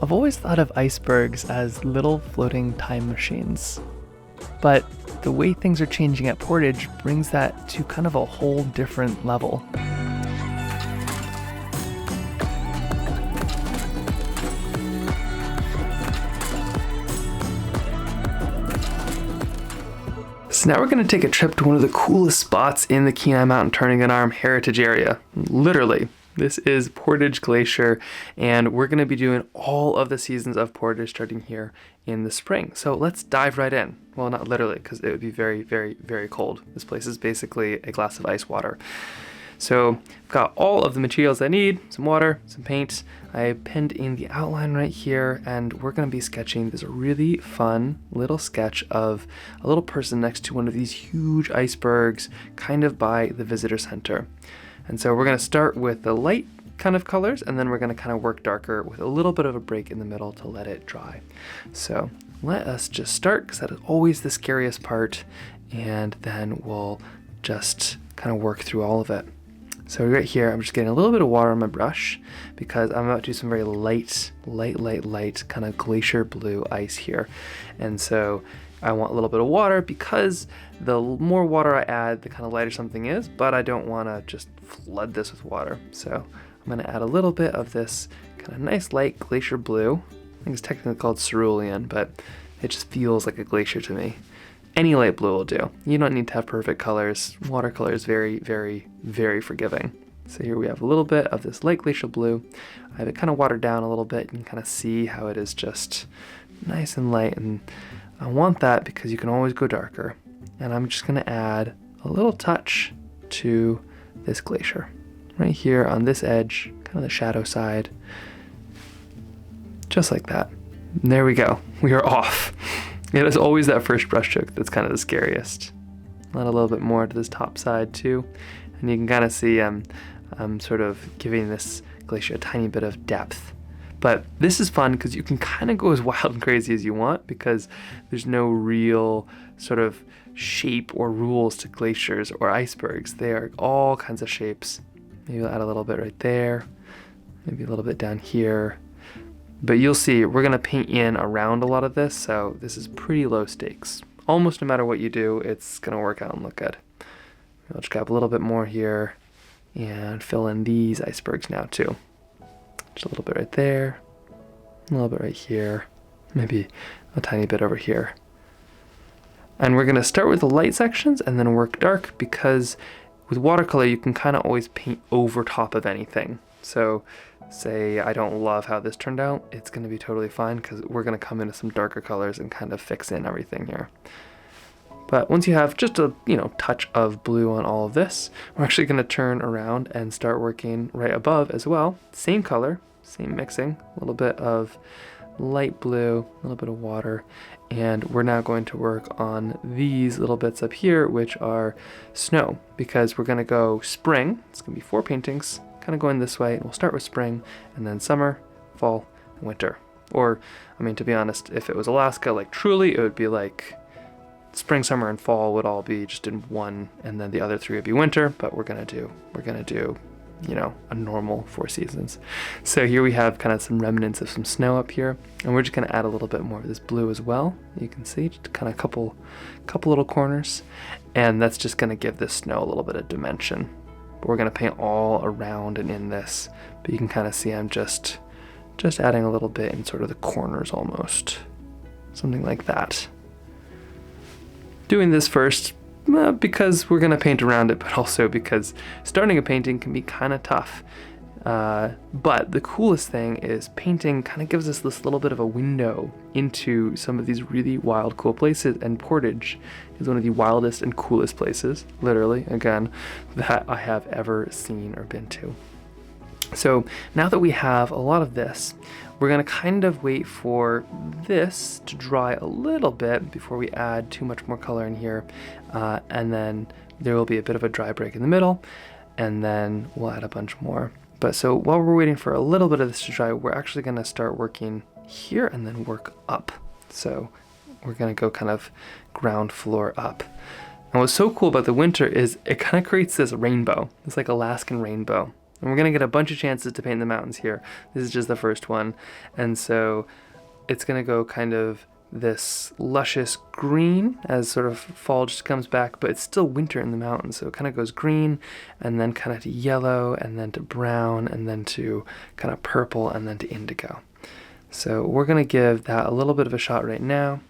I've always thought of icebergs as little floating time machines, but the way things are changing at Portage brings that to kind of a whole different level. So now we're going to take a trip to one of the coolest spots in the Kenai Mountain-Turnagain Arm Heritage Area. Literally, this is Portage Glacier, and we're going to be doing all of the seasons of Portage starting here in the spring. So let's dive right in. Well, not literally, because it would be very, very, very cold. This place is basically a glass of ice water. So I've got all of the materials I need, some water, some paint. I pinned in the outline right here, and we're going to be sketching this really fun little sketch of a little person next to one of these huge icebergs kind of by the visitor center. And so we're going to start with the light kind of colors, and then we're going to kind of work darker with a little bit of a break in the middle to let it dry. So let us just start, because that is always the scariest part, and then we'll just kind of work through all of it. So right here, I'm just getting a little bit of water on my brush because I'm about to do some very light kind of glacier blue ice here. And so I want a little bit of water because the more water I add, the kind of lighter something is, but I don't want to just flood this with water. So I'm going to add a little bit of this kind of nice light glacier blue. I think it's technically called cerulean, but it just feels like a glacier to me. Any light blue will do. You don't need to have perfect colors. Watercolor is very, very, very forgiving. So here we have a little bit of this light glacial blue. I have it kind of watered down a little bit. You can kind of see how it is just nice and light, and I want that because you can always go darker. And I'm just going to add a little touch to this glacier right here on this edge, kind of the shadow side, just like that. And there we go. We are off. It is always that first brush stroke that's kind of the scariest. Add a little bit more to this top side too, and you can kind of see I'm sort of giving this glacier a tiny bit of depth. But this is fun because you can kind of go as wild and crazy as you want because there's no real sort of shape or rules to glaciers or icebergs. They are all kinds of shapes. Maybe I'll add a little bit right there, maybe a little bit down here. But you'll see, we're gonna paint in around a lot of this, so this is pretty low stakes. Almost no matter what you do, it's gonna work out and look good. I'll just grab a little bit more here and fill in these icebergs now too. Just a little bit right there, a little bit right here, maybe a tiny bit over here. And we're gonna start with the light sections and then work dark, because with watercolor, you can kind of always paint over top of anything. So say I don't love how this turned out, it's going to be totally fine because we're going to come into some darker colors and kind of fix in everything here. But once you have just a touch of blue on all of this, we're actually going to turn around and start working right above as well. Same color, same mixing, a little bit of light blue, a little bit of water, and we're now going to work on these little bits up here, which are snow, because we're going to go spring. It's going to be 4 paintings kind of going this way, and we'll start with spring and then summer, fall, and winter. Or, I mean, to be honest, if it was Alaska, like truly, it would be like spring, summer, and fall would all be just in one, and then the other 3 would be winter. But we're gonna do a normal 4 seasons. So here we have kind of some remnants of some snow up here, and we're just gonna add a little bit more of this blue as well. You can see just kind of a couple little corners, and that's just gonna give this snow a little bit of dimension. But we're gonna paint all around and in this, but you can kind of see I'm just adding a little bit in sort of the corners almost, something like that. Doing this first because we're gonna paint around it, but also because starting a painting can be kind of tough. But the coolest thing is painting kind of gives us this little bit of a window into some of these really wild, cool places, and Portage is one of the wildest and coolest places, literally, again, that I have ever seen or been to. So now that we have a lot of this, we're gonna kind of wait for this to dry a little bit before we add too much more color in here, and then there will be a bit of a dry break in the middle, and then we'll add a bunch more. But so while we're waiting for a little bit of this to dry, we're actually gonna start working here and then work up. So we're gonna go kind of ground floor up. And what's so cool about the winter is it kind of creates this rainbow. It's like Alaskan rainbow. And we're going to get a bunch of chances to paint the mountains here. This is just the first one. And so it's going to go kind of this luscious green as sort of fall just comes back, but it's still winter in the mountains. So it kind of goes green and then kind of to yellow and then to brown and then to kind of purple and then to indigo. So we're going to give that a little bit of a shot right now.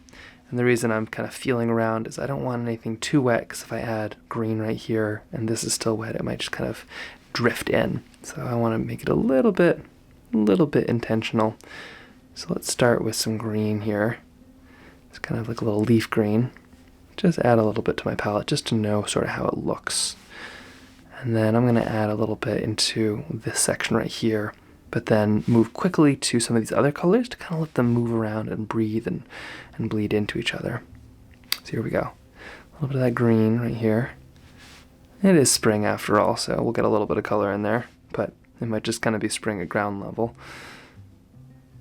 And the reason I'm kind of feeling around is I don't want anything too wet, because if I add green right here and this is still wet, it might just kind of drift in. So I want to make it a little bit intentional. So let's start with some green here. It's kind of like a little leaf green. Just add a little bit to my palette just to know sort of how it looks. And then I'm going to add a little bit into this section right here, but then move quickly to some of these other colors to kind of let them move around and breathe and bleed into each other. So here we go. A little bit of that green right here. It is spring after all, so we'll get a little bit of color in there, but it might just kind of be spring at ground level.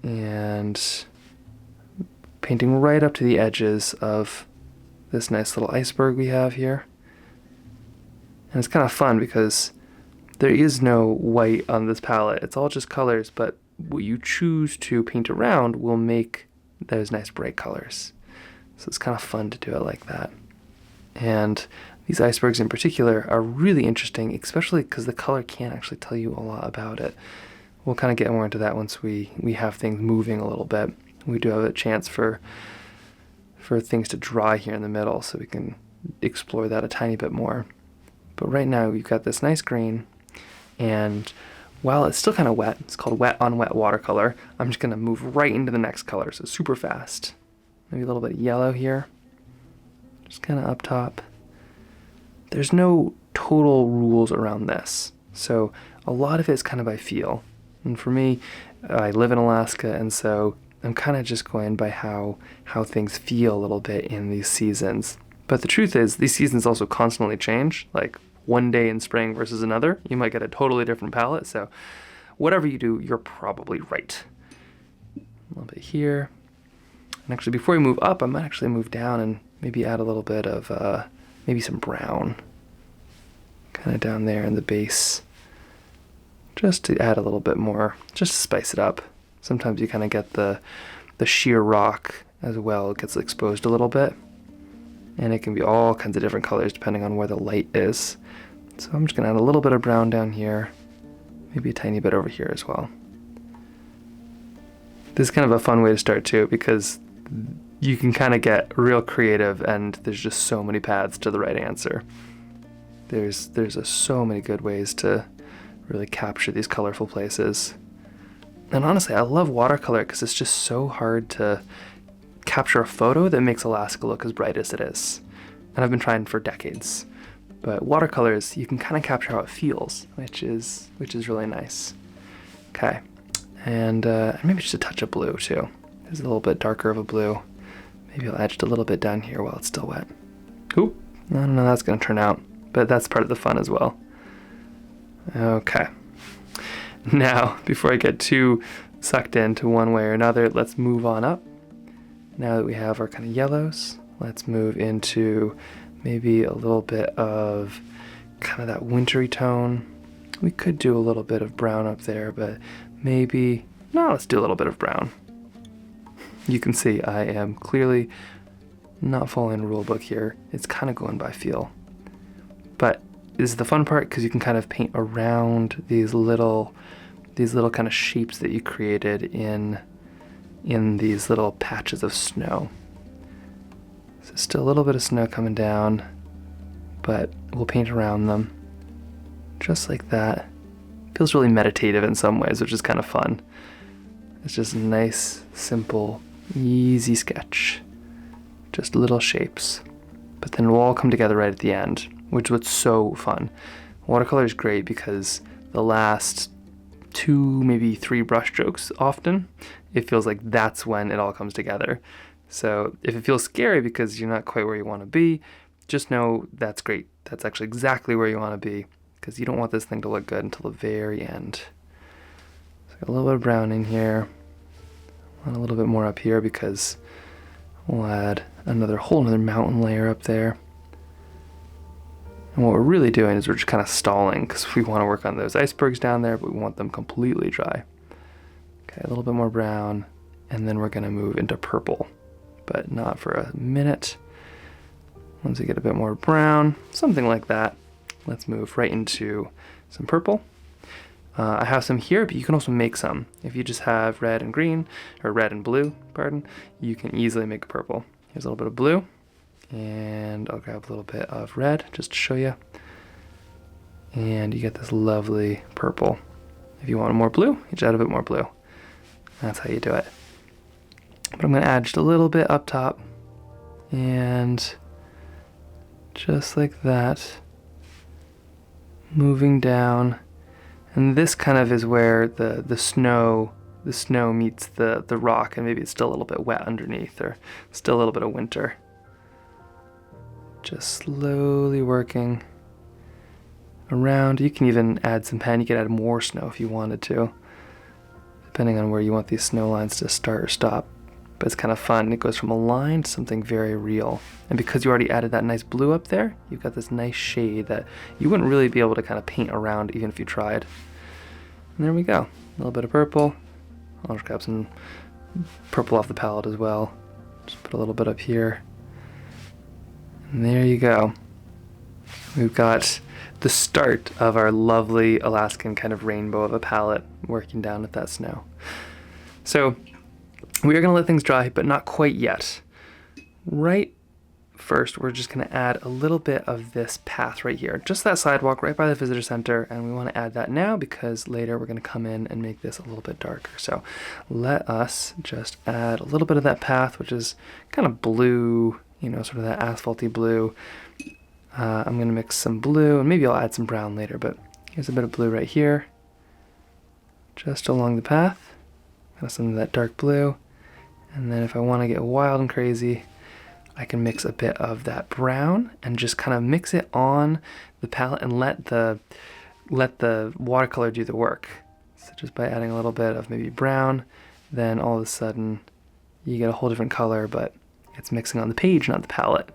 And painting right up to the edges of this nice little iceberg we have here. And it's kind of fun because there is no white on this palette. It's all just colors, but what you choose to paint around will make those nice bright colors. So it's kind of fun to do it like that. And these icebergs in particular are really interesting, especially because the color can't actually tell you a lot about it. We'll kind of get more into that once we have things moving a little bit. We do have a chance for things to dry here in the middle, so we can explore that a tiny bit more. But right now we've got this nice green, and while it's still kind of wet, it's called wet on wet watercolor, I'm just going to move right into the next color, so super fast. Maybe a little bit of yellow here, just kind of up top. There's no total rules around this, so a lot of it is kind of by feel. And for me, I live in Alaska, and so I'm kind of just going by how things feel a little bit in these seasons. But the truth is, these seasons also constantly change. Like one day in spring versus another, you might get a totally different palette. So whatever you do, you're probably right. A little bit here. And actually, before we move up, I might actually move down and maybe add a little bit of maybe some brown. Kind of down there in the base. Just to add a little bit more, just to spice it up. Sometimes you kind of get the sheer rock as well. It gets exposed a little bit. And it can be all kinds of different colors depending on where the light is. So I'm just going to add a little bit of brown down here. Maybe a tiny bit over here as well. This is kind of a fun way to start too, because you can kind of get real creative and there's just so many paths to the right answer. There's so many good ways to really capture these colorful places. And honestly, I love watercolor because it's just so hard to capture a photo that makes Alaska look as bright as it is. And I've been trying for decades. But watercolors, you can kind of capture how it feels, which is really nice. Okay, and maybe just a touch of blue too. There's a little bit darker of a blue. Maybe I'll add just a little bit down here while it's still wet. Oop, I don't know how that's gonna turn out, but that's part of the fun as well. Okay. Now, before I get too sucked into one way or another, let's move on up. Now that we have our kind of yellows, let's move into maybe a little bit of kind of that wintry tone. We could do a little bit of brown up there, but maybe, no, let's do a little bit of brown. You can see I am clearly not following the rule book here. It's kind of going by feel. But this is the fun part because you can kind of paint around these little kind of shapes that you created in these little patches of snow. So still a little bit of snow coming down, but we'll paint around them just like that. Feels really meditative in some ways, which is kind of fun. It's just a nice, simple, easy sketch. Just little shapes. But then it'll all come together right at the end, which was so fun. Watercolor is great because the last 2, maybe 3 brush strokes often, it feels like that's when it all comes together. So if it feels scary because you're not quite where you want to be, just know that's great. That's actually exactly where you want to be, because you don't want this thing to look good until the very end. So got a little bit of brown in here, and a little bit more up here because we'll add another whole another mountain layer up there. And what we're really doing is we're just kind of stalling because we want to work on those icebergs down there, but we want them completely dry. Okay, a little bit more brown, and then we're going to move into purple, but not for a minute. Once we get a bit more brown, something like that, let's move right into some purple. I have some here, but you can also make some. If you just have red and green, or red and blue, pardon, you can easily make a purple. Here's a little bit of blue, and I'll grab a little bit of red just to show you. And you get this lovely purple. If you want more blue, you just add a bit more blue. That's how you do it. But I'm going to add just a little bit up top, and just like that, moving down. And this kind of is where the snow meets the rock, and maybe it's still a little bit wet underneath, or still a little bit of winter. Just slowly working around. You can even add some pen. You could add more snow if you wanted to, depending on where you want these snow lines to start or stop. But it's kind of fun. It goes from a line to something very real. And because you already added that nice blue up there, you've got this nice shade that you wouldn't really be able to kind of paint around even if you tried. And there we go. A little bit of purple. I'll just grab some purple off the palette as well. Just put a little bit up here. And there you go. We've got the start of our lovely Alaskan kind of rainbow of a palette working down with that snow. So we are going to let things dry, but not quite yet. Right first, we're just going to add a little bit of this path right here, just that sidewalk right by the visitor center, and we want to add that now because later we're going to come in and make this a little bit darker. So let us just add a little bit of that path, which is kind of blue, you know, sort of that asphalty blue. I'm going to mix some blue, and maybe I'll add some brown later, but here's a bit of blue right here, just along the path. Kind of some of that dark blue. And then if I want to get wild and crazy, I can mix a bit of that brown and just kind of mix it on the palette and let the watercolor do the work. So just by adding a little bit of maybe brown, then all of a sudden you get a whole different color, but it's mixing on the page, not the palette.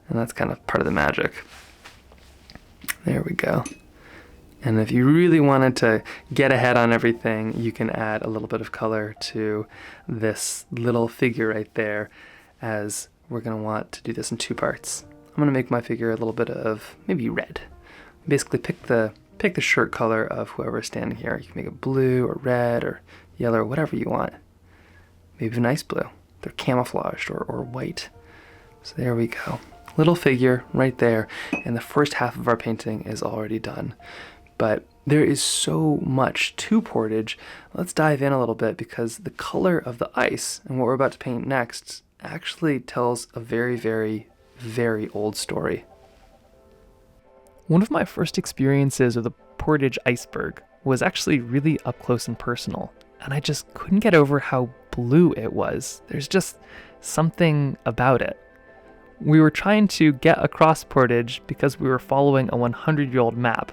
And that's kind of part of the magic. There we go. And if you really wanted to get ahead on everything, you can add a little bit of color to this little figure right there, as we're going to want to do this in two parts. I'm going to make my figure a little bit of maybe red. Basically pick the shirt color of whoever's standing here. You can make it blue or red or yellow or whatever you want. Maybe a nice blue. They're camouflaged or white. So there we go. Little figure right there, and the first half of our painting is already done. But there is so much to Portage. Let's dive in a little bit, because the color of the ice and what we're about to paint next actually tells a very, very, very old story. One of my first experiences with a Portage iceberg was actually really up close and personal, and I just couldn't get over how blue it was. There's just something about it. We were trying to get across Portage because we were following a 100-year-old map,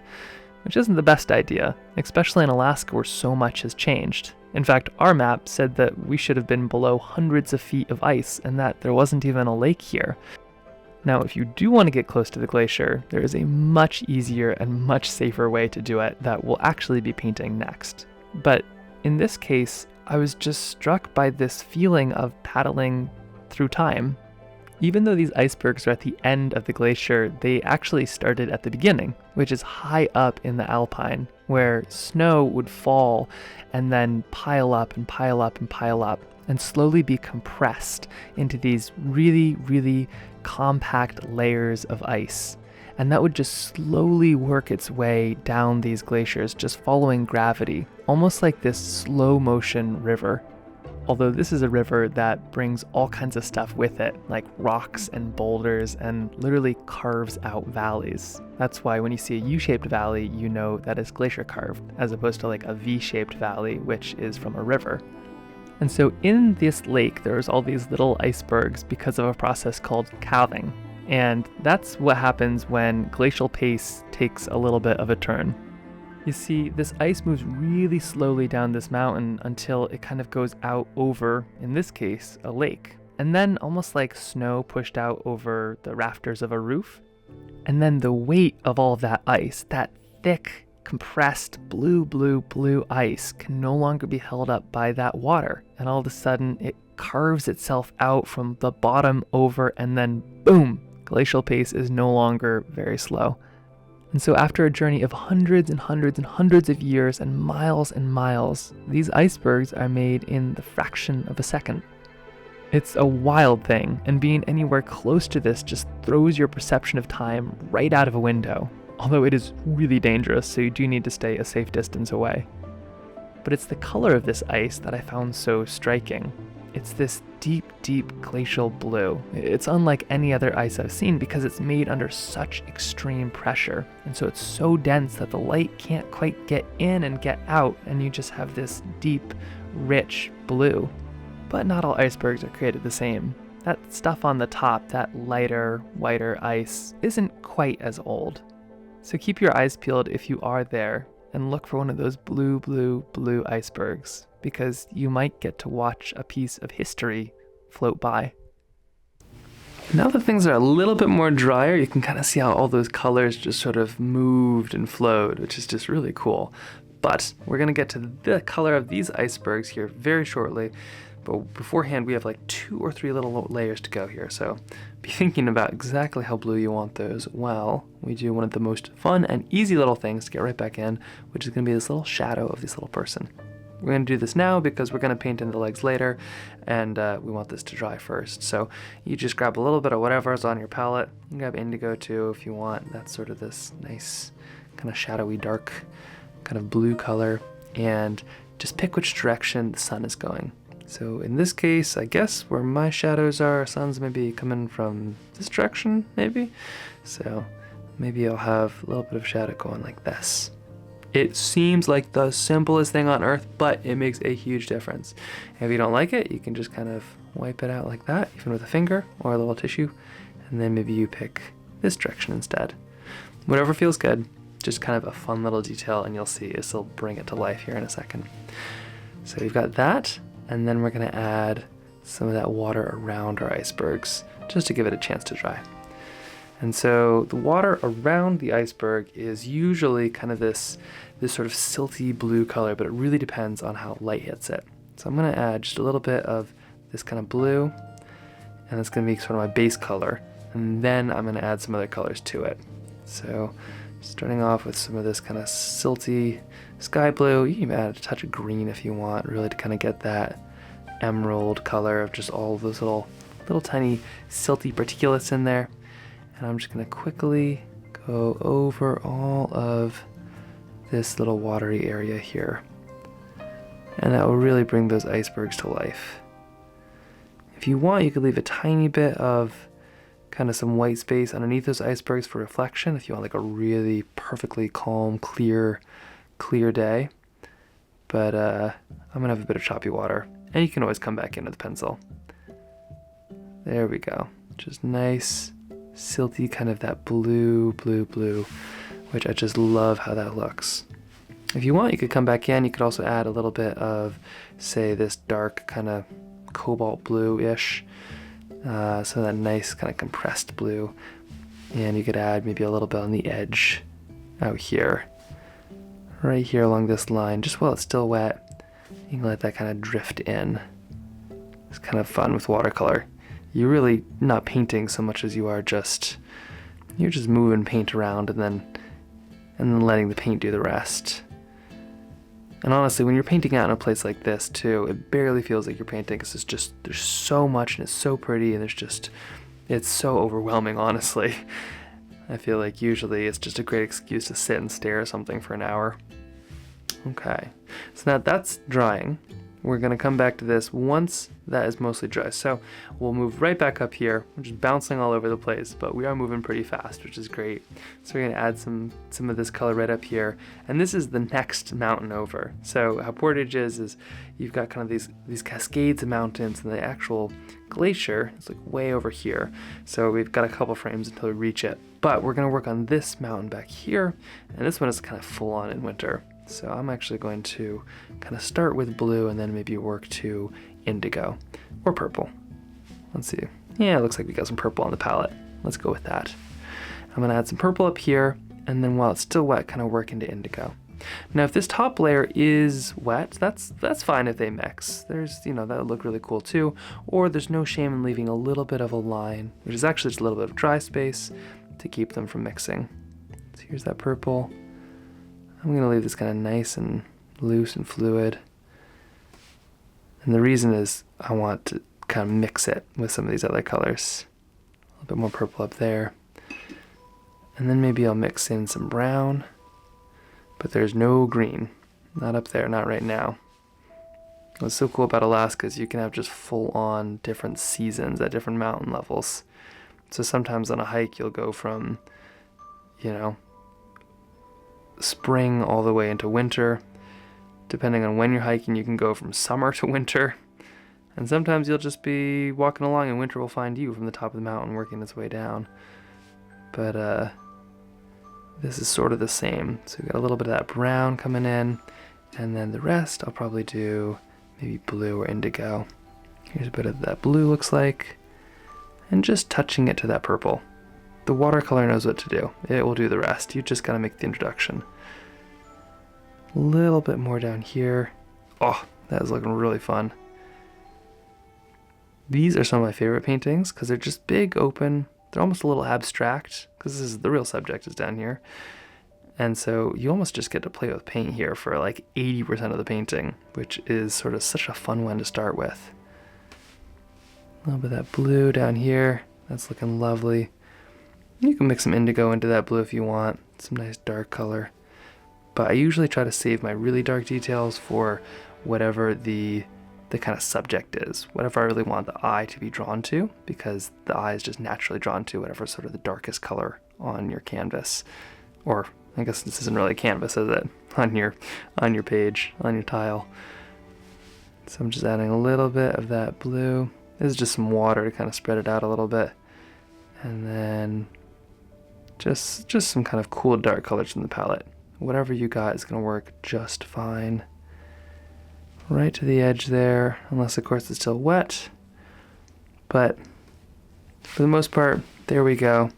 which isn't the best idea, especially in Alaska where so much has changed. In fact, our map said that we should have been below hundreds of feet of ice and that there wasn't even a lake here. Now, if you do want to get close to the glacier, there is a much easier and much safer way to do it that we'll actually be painting next. But in this case, I was just struck by this feeling of paddling through time. Even though these icebergs are at the end of the glacier, they actually started at the beginning, which is high up in the Alpine, where snow would fall and then pile up and pile up and pile up and slowly be compressed into these really, really compact layers of ice. And that would just slowly work its way down these glaciers, just following gravity, almost like this slow motion river. Although this is a river that brings all kinds of stuff with it, like rocks and boulders, and literally carves out valleys. That's why when you see a U-shaped valley, you know that it's glacier carved, as opposed to like a V-shaped valley, which is from a river. And so in this lake, there's all these little icebergs because of a process called calving. And that's what happens when glacial pace takes a little bit of a turn. You see, this ice moves really slowly down this mountain until it kind of goes out over, in this case, a lake. And then, almost like snow pushed out over the rafters of a roof, And then the weight of all of that ice, that thick, compressed blue ice, can no longer be held up by that water. And all of a sudden, it carves itself out from the bottom over, and then boom, glacial pace is no longer very slow. And so after a journey of hundreds and hundreds of years and miles, these icebergs are made in the fraction of a second. It's a wild thing, and being anywhere close to this just throws your perception of time right out of a window, although it is really dangerous, so you do need to stay a safe distance away. But it's the color of this ice that I found so striking. It's this deep glacial blue. It's unlike any other ice I've seen because it's made under such extreme pressure, and so it's so dense that the light can't quite get in and get out, and you just have this deep, rich blue. But not all icebergs are created the same. That stuff on the top, that lighter, whiter ice, isn't quite as old. So keep your eyes peeled if you are there, and look for one of those blue icebergs, because you might get to watch a piece of history float by. Now that things are a little bit more drier, you can kind of see how all those colors just sort of moved and flowed, which is just really cool. But we're going to get to the color of these icebergs here very shortly. But beforehand, we have like 2 or 3 little layers to go here. So be thinking about exactly how blue you want those while we do one of the most fun and easy little things to get right back in, which is going to be this little shadow of this little person. We're going to do this now because we're going to paint in the legs later, and we want this to dry first. So you just grab a little bit of whatever's on your palette. You can grab indigo too if you want. That's sort of this nice kind of shadowy dark kind of blue color, and just pick which direction the sun is going. So in this case, I guess where my shadows are, sun's maybe coming from this direction, maybe. So maybe I'll have a little bit of shadow going like this. It seems like the simplest thing on earth, but it makes a huge difference. If you don't like it, you can just kind of wipe it out like that, even with a finger or a little tissue, and then maybe you pick this direction instead. Whatever feels good, just kind of a fun little detail, and you'll see this will bring it to life here in a second. So we've got that, and then we're gonna add some of that water around our icebergs, just to give it a chance to dry. And so the water around the iceberg is usually kind of this sort of silty blue color, but it really depends on how light hits it. So I'm gonna add just a little bit of this kind of blue, and it's gonna be sort of my base color. And then I'm gonna add some other colors to it. So starting off with some of this kind of silty sky blue. You can add a touch of green if you want, really to kind of get that emerald color of just all of those little tiny silty particulates in there. And I'm just going to quickly go over all of this little watery area here. And that will really bring those icebergs to life. If you want, you could leave a tiny bit of kind of some white space underneath those icebergs for reflection if you want like a really perfectly calm, clear day. But I'm going to have a bit of choppy water. And you can always come back in with a pencil. There we go. Just nice, silty, kind of that blue, which I just love how that looks. If you want, you could come back in. You could also add a little bit of, say, this dark kind of cobalt blue-ish. So that nice kind of compressed blue. And you could add maybe a little bit on the edge out here. Right here along this line, just while it's still wet. You can let that kind of drift in. It's kind of fun with watercolor. You're really not painting so much as you are you're just moving paint around and then letting the paint do the rest. And honestly, when you're painting out in a place like this too, it barely feels like you're painting because there's so much and it's so pretty and it's so overwhelming, honestly. I feel like usually it's just a great excuse to sit and stare at something for an hour. Okay, so now that's drying. We're going to come back to this once that is mostly dry. So we'll move right back up here. We're just bouncing all over the place, but we are moving pretty fast, which is great. So we're going to add some of this color right up here. And this is the next mountain over. So how Portage is you've got kind of these cascades of mountains, and the actual glacier is like way over here. So we've got a couple frames until we reach it. But we're going to work on this mountain back here, and this one is kind of full on in winter. So I'm actually going to kind of start with blue and then maybe work to indigo or purple. Let's see. Yeah, it looks like we got some purple on the palette. Let's go with that. I'm gonna add some purple up here, and then while it's still wet, kind of work into indigo. Now, if this top layer is wet, that's fine if they mix. There's, that would look really cool too. Or there's no shame in leaving a little bit of a line, which is actually just a little bit of dry space to keep them from mixing. So here's that purple. I'm gonna leave this kind of nice and loose and fluid. And the reason is I want to kind of mix it with some of these other colors. A little bit more purple up there. And then maybe I'll mix in some brown. But there's no green, not up there, not right now. What's so cool about Alaska is you can have just full-on different seasons at different mountain levels. So sometimes on a hike you'll go from, spring all the way into winter. Depending on when you're hiking, you can go from summer to winter. And sometimes you'll just be walking along and winter will find you from the top of the mountain working its way down. But this is sort of the same. So we've got a little bit of that brown coming in, and then the rest I'll probably do maybe blue or indigo. Here's a bit of that blue looks like, and just touching it to that purple. The watercolor knows what to do. It will do the rest. You just gotta make the introduction. A little bit more down here. Oh, that is looking really fun. These are some of my favorite paintings because they're just big, open. They're almost a little abstract because this is the real subject is down here. And so you almost just get to play with paint here for like 80% of the painting, which is sort of such a fun one to start with. A little bit of that blue down here. That's looking lovely. You can mix some indigo into that blue if you want. Some nice dark color. But I usually try to save my really dark details for whatever the kind of subject is, whatever I really want the eye to be drawn to, because the eye is just naturally drawn to whatever sort of the darkest color on your canvas. Or I guess this isn't really a canvas, is it? On your page, on your tile. So I'm just adding a little bit of that blue. This is just some water to kind of spread it out a little bit. And then just some kind of cool dark colors from the palette. Whatever you got is gonna work just fine. Right to the edge there, unless of course it's still wet. But for the most part, there we go.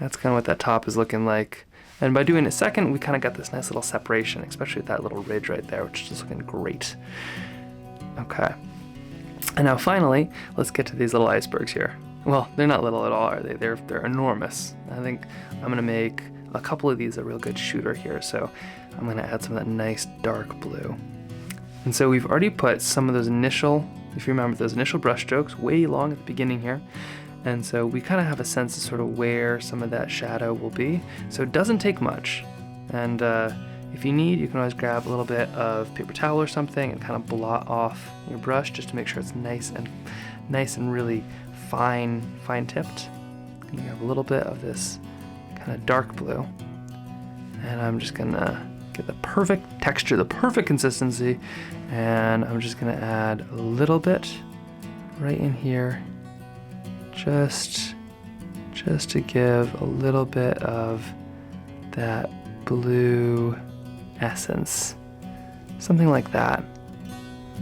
That's kind of what that top is looking like. And by doing it second, we kind of got this nice little separation, especially with that little ridge right there, which is just looking great. Okay. And now finally, let's get to these little icebergs here. Well, they're not little at all, are they? They're enormous. I think I'm gonna make a couple of these a real good shooter here, so I'm gonna add some of that nice dark blue. And so we've already put some of those initial, if you remember, those initial brush strokes way long at the beginning here. And so we kind of have a sense of sort of where some of that shadow will be. So it doesn't take much. And if you need, you can always grab a little bit of paper towel or something and kind of blot off your brush just to make sure it's nice and really fine tipped. You have a little bit of this kind of dark blue. And I'm just gonna get the perfect texture, the perfect consistency, and I'm just gonna add a little bit right in here, just to give a little bit of that blue essence, something like that,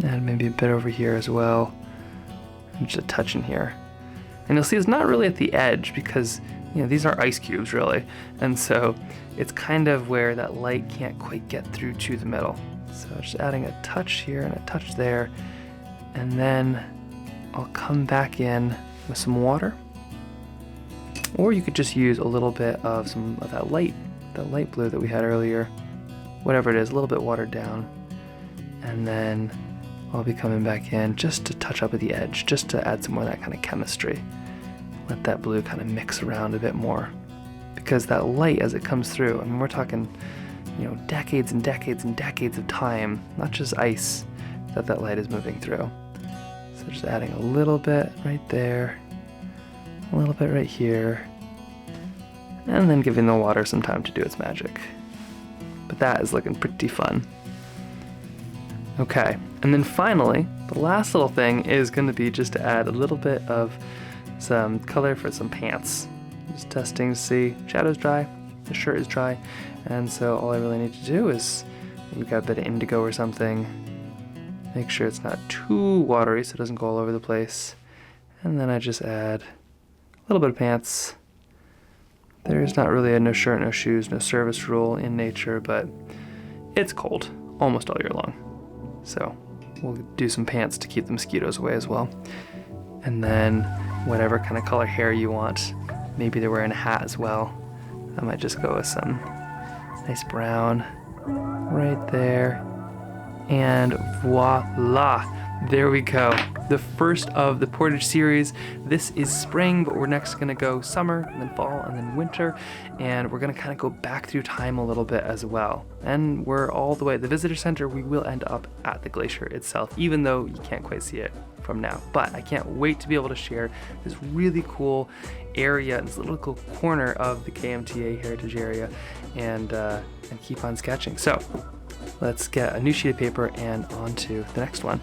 and maybe a bit over here as well, and just a touch in here. And you'll see it's not really at the edge because these are ice cubes really, and so it's kind of where that light can't quite get through to the middle. So just adding a touch here and a touch there, and then I'll come back in with some water, or you could just use a little bit of some of that light blue that we had earlier, whatever it is, a little bit watered down, and then I'll be coming back in just to touch up at the edge, just to add some more of that kind of chemistry. Let that blue kind of mix around a bit more, because that light as it comes through, I mean, we're talking, decades and decades and decades of time, not just ice, that light is moving through. So just adding a little bit right there, a little bit right here, and then giving the water some time to do its magic. But that is looking pretty fun. Okay, and then finally, the last little thing is going to be just to add a little bit of some color for some pants. Just testing to see shadow's dry, the shirt is dry, and so all I really need to do is maybe got a bit of indigo or something. Make sure it's not too watery so it doesn't go all over the place. And then I just add a little bit of pants There's not really a no shirt, no shoes, no service rule in nature, but it's cold almost all year long. So we'll do some pants to keep the mosquitoes away as well. And then whatever kind of color hair you want. Maybe they're wearing a hat as well. I might just go with some nice brown right there. And voila, there we go. The first of the Portage series. This is spring, but we're next gonna go summer, and then fall, and then winter. And we're gonna kind of go back through time a little bit as well. And we're all the way at the visitor center. We will end up at the glacier itself, even though you can't quite see it from now. But I can't wait to be able to share this really cool area, this little cool corner of the KMTA heritage area, and keep on sketching. So let's get a new sheet of paper and on to the next one.